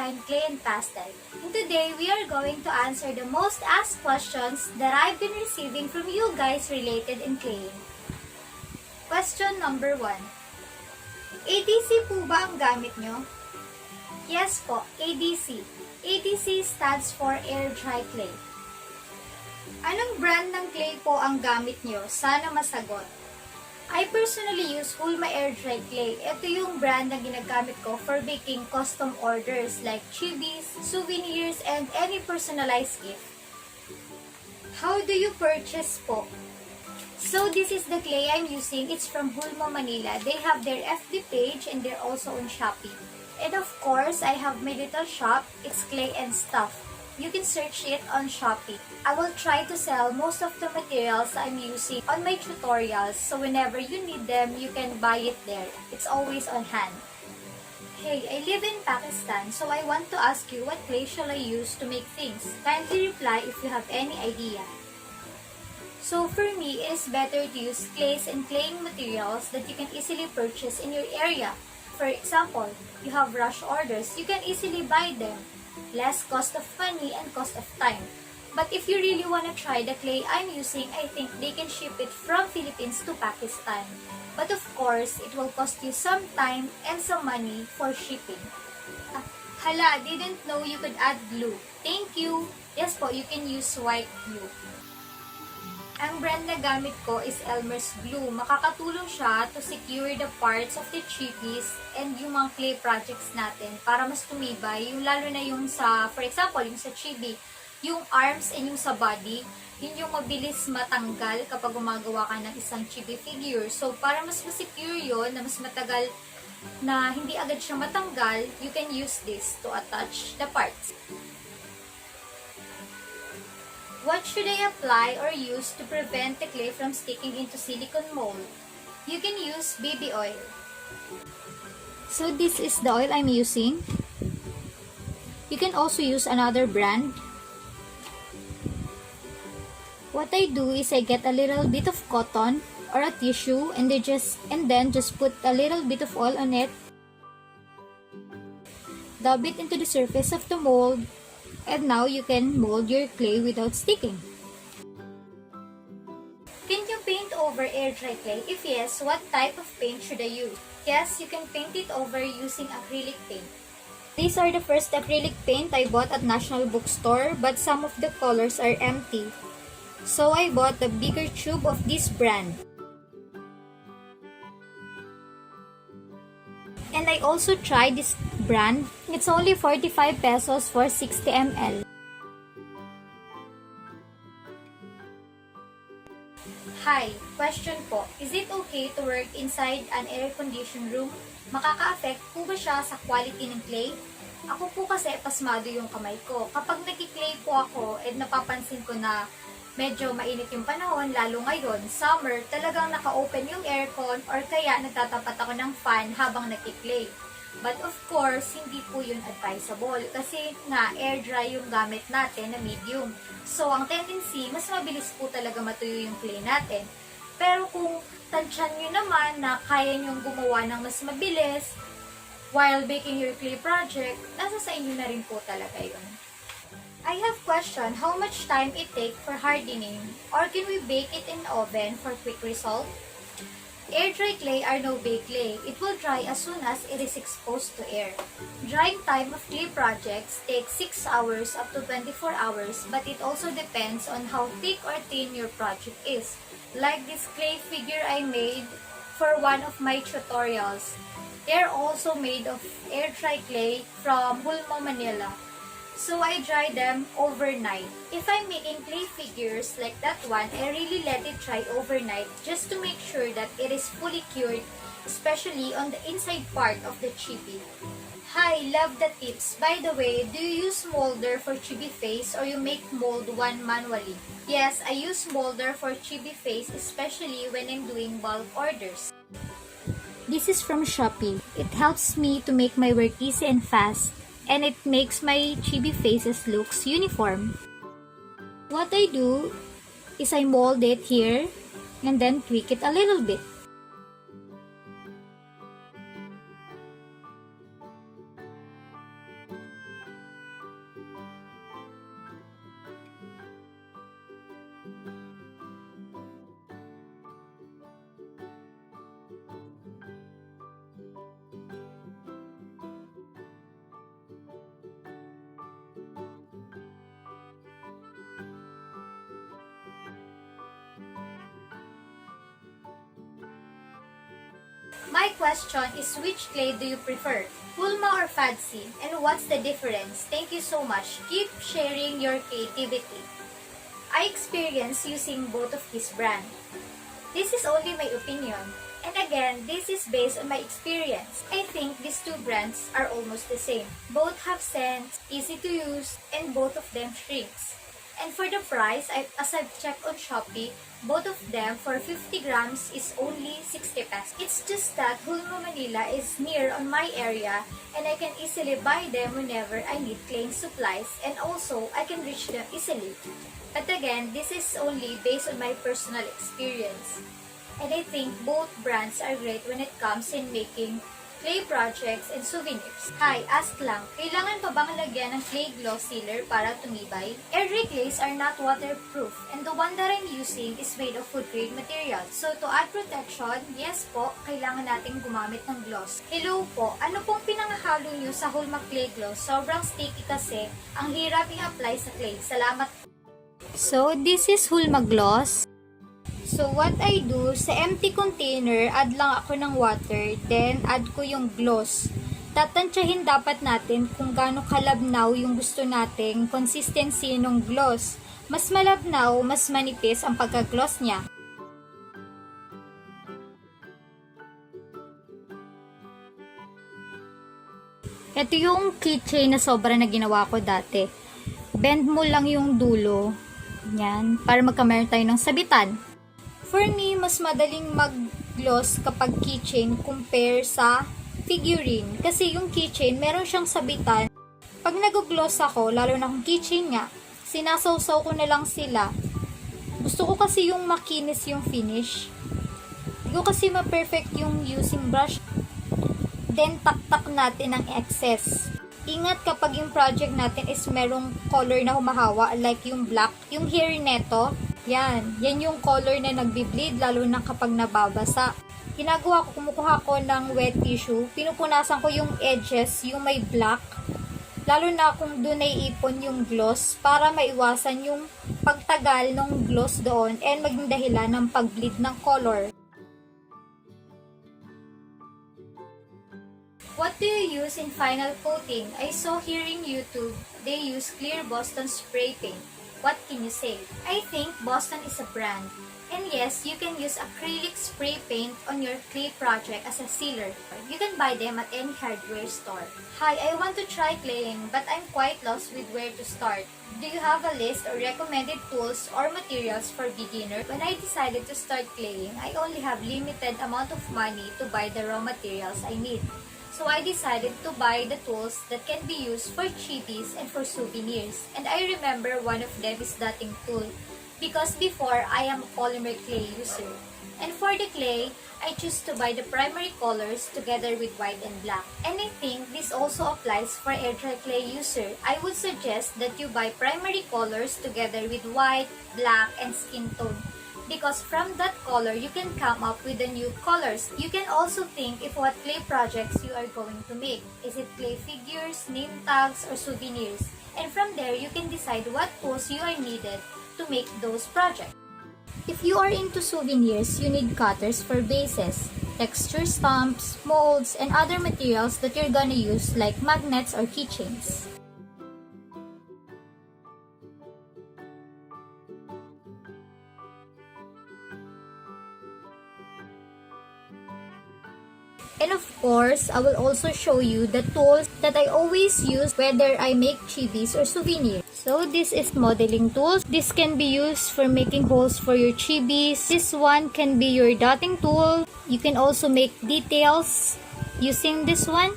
behind Clay and Pastel. And today, we are going to answer the most asked questions that I've been receiving from you guys related in claying. Question number 1. ADC po ba ang gamit nyo? Yes po, ADC. ADC stands for Air Dry Clay. Anong brand ng clay po ang gamit nyo? Sana masagot. I personally use Hulma Air Dry Clay. Ito yung brand na ginagamit ko for baking custom orders like chibis, souvenirs, and any personalized gift. How do you purchase po? So this is the clay I'm using. It's from Hulma, Manila. They have their FB page and they're also on Shopee. And of course, I have my little shop. It's Clay and Stuff. You can search it on Shopee. I will try to sell most of the materials I'm using on my tutorials, so whenever you need them, you can buy it there. It's always on hand. Hey, I live in Pakistan, so I want to ask you what clay shall I use to make things? Kindly reply if you have any idea. So for me, it is better to use clays and claying materials that you can easily purchase in your area. For example, you have rush orders, you can easily buy them. Less cost of money and cost of time. But if you really want to try the clay I'm using, I think they can ship it from Philippines to Pakistan. But of course, it will cost you some time and some money for shipping. Hala, didn't know you could add glue. Thank you! Yes po, you can use white glue. Ang brand na gamit ko is Elmer's Glue. Makakatulong siya to secure the parts of the chippies and yung mga clay projects natin para mas tumibay. Yung lalo na yung sa, for example, yung sa chibi, yung arms and yung sa body, yun yung mabilis matanggal kapag gumagawa ka ng isang chibi figure. So, para mas secure yun, na mas matagal na hindi agad siya matanggal, you can use this to attach the parts. What should I apply or use to prevent the clay from sticking into silicone mold? You can use baby oil. So this is the oil I'm using. You can also use another brand. What I do is I get a little bit of cotton or a tissue and then just put a little bit of oil on it. Dab it into the surface of the mold. And now you can mold your clay without sticking. Can you paint over air dry clay? If yes, what type of paint should I use? Yes, you can paint it over using acrylic paint. These are the first acrylic paint I bought at National Bookstore, but some of the colors are empty. So I bought the bigger tube of this brand. And I also tried this brand. It's only 45 pesos for 60 ml. Hi, question po. Is it okay to work inside an air-conditioned room? Makaka-affect po ba siya sa quality ng clay? Ako po kasi pasmado yung kamay ko. Kapag nagki-clay po ako, napapansin ko na medyo mainit yung panahon, lalo ngayon, summer, talagang naka-open yung aircon or kaya nagtatapat ako ng fan habang nagki-clay. But of course, hindi po yun advisable kasi nga air dry yung gamit natin na medium. So, ang tendency, mas mabilis po talaga matuyo yung clay natin. Pero kung tansyan nyo naman na kaya nyong gumawa ng mas mabilis while baking your clay project, nasa sa inyo na rin po talaga yun. I have question how much time it take for hardening, or can we bake it in the oven for quick result? Air dry clay are no-bake clay. It will dry as soon as it is exposed to air. Drying time of clay projects takes 6 hours up to 24 hours, but it also depends on how thick or thin your project is. Like this clay figure I made for one of my tutorials. They're also made of air dry clay from Hulma, Manila. So I dry them overnight. If I'm making clay figures like that one, I really let it dry overnight just to make sure that it is fully cured, especially on the inside part of the chibi. Hi, love the tips. By the way, do you use molder for chibi face or you make mold one manually? Yes, I use molder for chibi face, especially when I'm doing bulk orders. This is from Shopee. It helps me to make my work easy and fast. And it makes my chibi faces looks uniform. What I do is I mold it here and then tweak it a little bit. My question is, which clay do you prefer? Hulma or Fancy? And what's the difference? Thank you so much. Keep sharing your creativity. I experience using both of these brands. This is only my opinion. And again, this is based on my experience. I think these two brands are almost the same. Both have scents, easy to use, and both of them shrinks. And for the price, as I've checked on Shopee, both of them for 50 grams is only 60 pesos. It's just that Hulma, Manila is near on my area and I can easily buy them whenever I need claying supplies, and also I can reach them easily. But again, this is only based on my personal experience. And I think both brands are great when it comes in making clay projects and souvenirs. Hi, ask lang, kailangan pa bang lagyan ng clay gloss sealer para tumibay? Every clays are not waterproof, and the one that I'm using is made of food grade material. So to add protection, yes po, kailangan nating gumamit ng gloss. Hello po, ano pong pinangahalo nyo sa Hulma clay gloss? Sobrang sticky kasi, ang hirap i-apply sa clay. Salamat. So this is Hulma gloss. So, what I do, sa empty container, add lang ako ng water, then add ko yung gloss. Tatansyahin dapat natin kung gaano kalabnaw yung gusto nating consistency ng gloss. Mas malabnaw, mas manipis ang pagka-gloss niya. Ito yung keychain na sobra na ginawa ko dati. Bend mo lang yung dulo. Yan, para magkameron tayo ng sabitan. For me, mas madaling mag-gloss kapag keychain compare sa figurine. Kasi yung keychain, meron siyang sabitan. Pag nag-gloss ako, lalo na kung keychain nga, sinasawsaw ko na lang sila. Gusto ko kasi yung makinis yung finish. Hindi ko kasi ma-perfect yung using brush. Then, tak-tak natin ang excess. Ingat kapag yung project natin is merong color na humahawa, like yung black, yung hair neto. Yan yung color na nagbi-bleed, lalo na kapag nababasa. Ginagawa ko, kumukuha ko ng wet tissue, pinupunasan ko yung edges, yung may black, lalo na kung doon ay ipon yung gloss, para maiwasan yung pagtagal ng gloss doon and maging dahilan ng pag-bleed ng color. What do you use in final coating? I saw here in YouTube, they use clear Boston spray paint. What can you say? I think Boston is a brand. And yes, you can use acrylic spray paint on your clay project as a sealer. You can buy them at any hardware store. Hi, I want to try claying, but I'm quite lost with where to start. Do you have a list or recommended tools or materials for beginner? When I decided to start claying, I only have limited amount of money to buy the raw materials I need. So I decided to buy the tools that can be used for chibis and for souvenirs. And I remember one of them is dotting tool, because before I am a polymer clay user. And for the clay, I choose to buy the primary colors together with white and black. And I think this also applies for air dry clay user. I would suggest that you buy primary colors together with white, black, and skin tone. Because from that color, you can come up with the new colors. You can also think if what clay projects you are going to make. Is it clay figures, name tags, or souvenirs? And from there, you can decide what tools you are needed to make those projects. If you are into souvenirs, you need cutters for bases, texture stamps, molds, and other materials that you're gonna use like magnets or keychains. And of course, I will also show you the tools that I always use whether I make chibis or souvenirs. So this is modeling tools. This can be used for making holes for your chibis. This one can be your dotting tool. You can also make details using this one.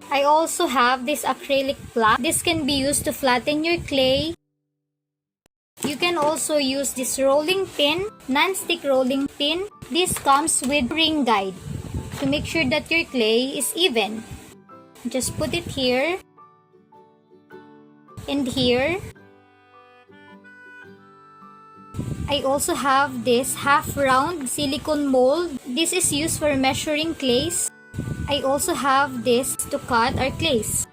I also have this acrylic flat. This can be used to flatten your clay. You can also use this rolling pin, non-stick rolling pin. This comes with ring guide to make sure that your clay is even. Just put it here and here. I also have this half-round silicone mold. This is used for measuring clays. I also have this to cut our clays.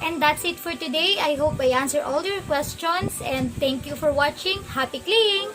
And that's it for today. I hope I answered all your questions and thank you for watching. Happy claying!